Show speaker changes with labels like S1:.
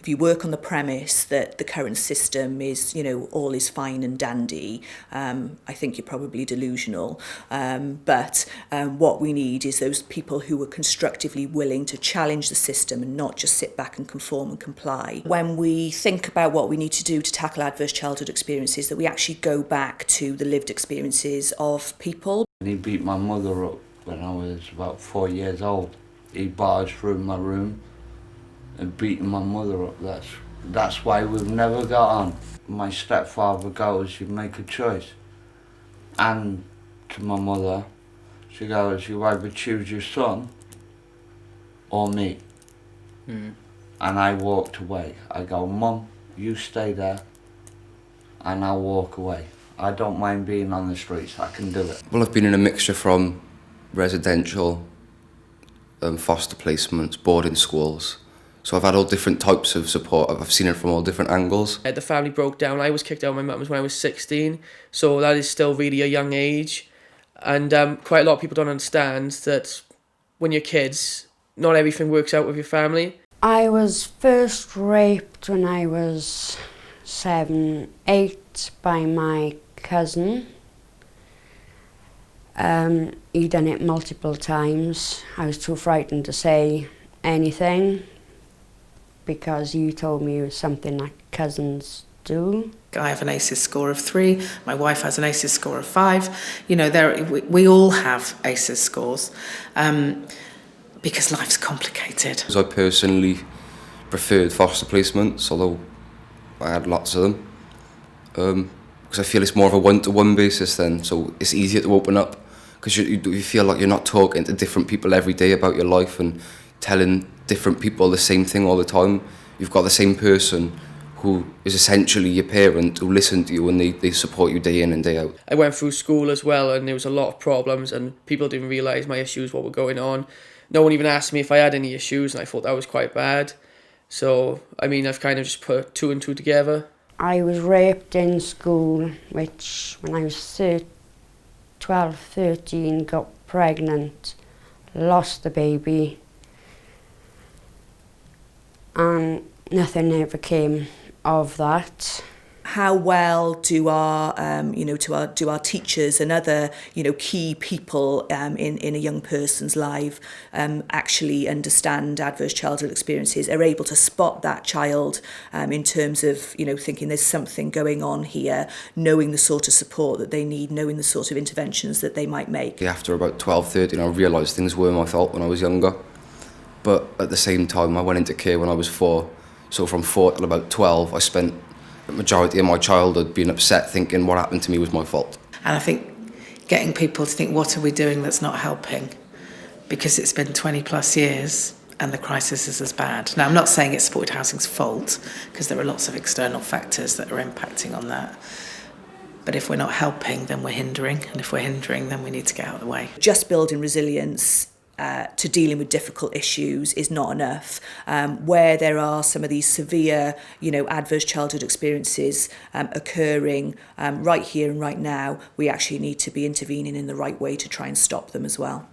S1: if you work on the premise that the current system is, all is fine and dandy, I think you're probably delusional. But what we need is those people who are constructively willing to challenge the system and not just sit back and conform and comply. When we think about what we need to do to tackle adverse childhood experiences, that we actually go back to the lived experiences of people.
S2: He beat my mother up when I was about 4 years old. He barged through my room and beating my mother up. That's why we've never got on. My stepfather goes, you make a choice. And to my mother, she goes, you either choose your son or me. And I walked away. I go, Mum, you stay there and I'll walk away. I don't mind being on the streets, I can do it.
S3: Well, I've been in a mixture from residential, foster placements, boarding schools. So I've had all different types of support. I've seen it from all different angles.
S4: The family broke down. I was kicked out of my mum's when I was 16, so that is still really a young age. And quite a lot of people don't understand that when you're kids, not everything works out with your family.
S5: I was first raped when I was 7, 8 by my cousin. He'd done it multiple times. I was too frightened to say anything because you told me it was something that cousins do.
S6: I have an ACEs score of 3, my wife has an ACEs score of 5. We all have ACEs scores because life's complicated.
S3: I personally preferred foster placements, although I had lots of them. Because I feel it's more of a one-to-one basis then, so it's easier to open up because you feel like you're not talking to different people every day about your life and telling different people the same thing all the time. You've got the same person who is essentially your parent who listen to you and they support you day in and day out.
S4: I went through school as well and there was a lot of problems and people didn't realise my issues, what were going on. No one even asked me if I had any issues and I thought that was quite bad. So, I've kind of just put 2 and 2 together.
S5: I was raped in school, which when I was 12, 13, got pregnant, lost the baby, and nothing ever came of that.
S1: How well do our teachers and other, key people in a young person's life actually understand adverse childhood experiences, are able to spot that child in terms of, thinking there's something going on here, knowing the sort of support that they need, knowing the sort of interventions that they might make.
S3: After about 12, 13, I realised things were my fault when I was younger. But at the same time, I went into care when I was 4. So from 4 till about 12, I spent the majority of my childhood being upset, thinking what happened to me was my fault.
S6: And I think getting people to think, what are we doing that's not helping? Because it's been 20 plus years and the crisis is as bad. Now, I'm not saying it's supported housing's fault, because there are lots of external factors that are impacting on that. But if we're not helping, then we're hindering. And if we're hindering, then we need to get out of the way.
S1: Just building resilience to dealing with difficult issues is not enough. Where there are some of these severe, adverse childhood experiences occurring right here and right now, we actually need to be intervening in the right way to try and stop them as well.